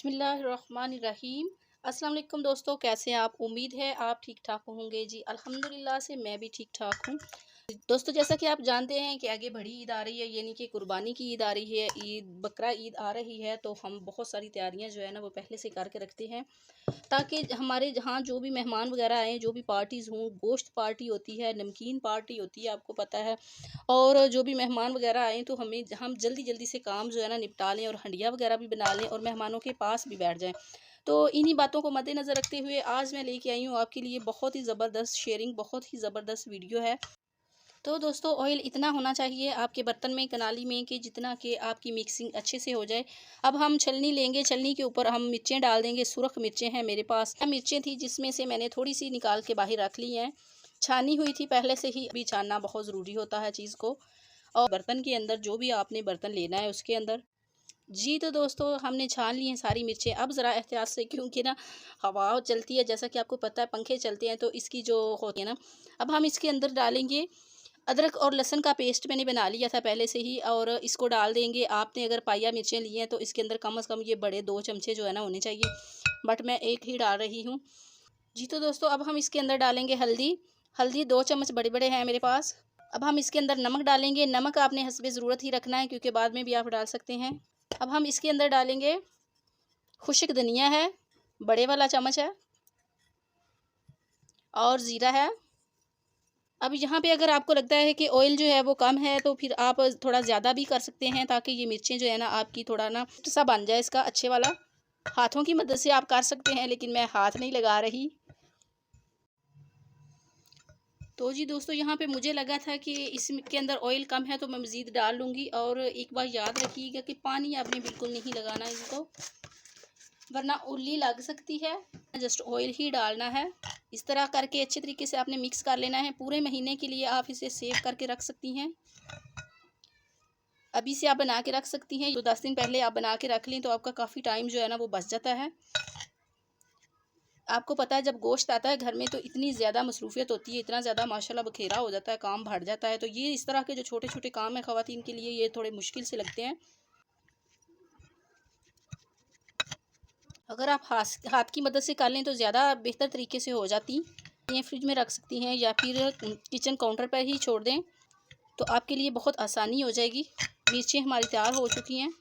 बिस्मिल्लाहिर्रहमानिर्रहीम। अस्सलाम वालेकुम दोस्तों, कैसे हैं आप? उम्मीद है आप ठीक ठाक होंगे। जी अल्हम्दुलिल्लाह से मैं भी ठीक ठाक हूँ। दोस्तों, जैसा कि आप जानते हैं कि आगे बड़ी ईद आ रही है, यानी कि कुर्बानी की ईद आ रही है, बकरा ईद आ रही है। तो हम बहुत सारी तैयारियां जो है ना वो पहले से करके रखते हैं, ताकि हमारे जहाँ जो भी मेहमान वगैरह आएँ, जो भी पार्टीज़ हों, गोश्त पार्टी होती है, नमकीन पार्टी होती है, आपको पता है। और जो भी मेहमान वगैरह आएँ तो हम जल्दी जल्दी से काम जो है ना निपटा लें और हंडिया वगैरह भी बना लें और मेहमानों के पास भी बैठ जाएँ। तो इन्हीं बातों को मद्देनज़र रखते हुए आज मैं लेके आई हूँ आपके लिए बहुत ही ज़बरदस्त शेयरिंग, बहुत ही ज़बरदस्त वीडियो है। तो दोस्तों, ऑयल इतना होना चाहिए आपके बर्तन में, कनाली में, कि जितना कि आपकी मिक्सिंग अच्छे से हो जाए। अब हम छलनी लेंगे, छलनी के ऊपर हम मिर्चें डाल देंगे। सुरख मिर्चें हैं मेरे पास, मिर्चें थी जिसमें से मैंने थोड़ी सी निकाल के बाहर रख ली हैं। छानी हुई थी पहले से ही, अभी छानना बहुत ज़रूरी होता है चीज़ को। और बर्तन के अंदर जो भी आपने बर्तन लेना है उसके अंदर। जी तो दोस्तों, हमने छान ली हैं सारी मिर्चें। अब ज़रा एहतियात से, क्योंकि ना हवा चलती है, जैसा कि आपको पता है पंखे चलते हैं, तो इसकी जो होती है ना, अब हम इसके अंदर डालेंगे अदरक और लहसुन का पेस्ट। मैंने बना लिया था पहले से ही, और इसको डाल देंगे। आपने अगर पाया मिर्चें ली हैं तो इसके अंदर कम से कम ये बड़े 2 चमचे जो है ना होने चाहिए, बट मैं एक ही डाल रही हूँ। जी तो दोस्तों, अब हम इसके अंदर डालेंगे हल्दी। हल्दी 2 चम्मच बड़े बड़े हैं मेरे पास। अब हम इसके अंदर नमक डालेंगे। नमक आपने हस्बे ज़रूरत ही रखना है, क्योंकि बाद में भी आप डाल सकते हैं। अब हम इसके अंदर डालेंगे खुश्क धनिया है, बड़े वाला चम्मच है, और ज़ीरा है। अब यहाँ पे अगर आपको लगता है कि ऑयल जो है वो कम है तो फिर आप थोड़ा ज़्यादा भी कर सकते हैं, ताकि ये मिर्चें जो है ना आपकी थोड़ा ना सा बन जाए इसका अच्छे वाला। हाथों की मदद से आप कर सकते हैं, लेकिन मैं हाथ नहीं लगा रही। तो जी दोस्तों, यहाँ पे मुझे लगा था कि इसके अंदर ऑयल कम है तो मैं मज़ीद डाल लूँगी। और एक बार याद रखिएगा कि पानी आपने बिल्कुल नहीं लगाना इसको, वरना उल्ली लग सकती है। जस्ट ऑयल ही डालना है। इस तरह करके अच्छे तरीके से आपने मिक्स कर लेना है। पूरे महीने के लिए आप इसे सेव करके रख सकती हैं। अभी से आप बना के रख सकती हैं, तो 10 दिन पहले आप बना के रख लें तो आपका काफ़ी टाइम जो है ना वो बच जाता है। आपको पता है, जब गोश्त आता है घर में तो इतनी ज़्यादा मसरूफ़ियत होती है, इतना ज़्यादा माशाल्लाह बखेरा हो जाता है, काम बढ़ जाता है। तो ये इस तरह के जो छोटे छोटे काम हैं ख़वातीन के लिए, ये थोड़े मुश्किल से लगते हैं। अगर आप हाथ की मदद से कर लें तो ज़्यादा बेहतर तरीके से हो जाती। ये फ्रिज में रख सकती हैं या फिर किचन काउंटर पर ही छोड़ दें, तो आपके लिए बहुत आसानी हो जाएगी। मिर्चें हमारी तैयार हो चुकी हैं।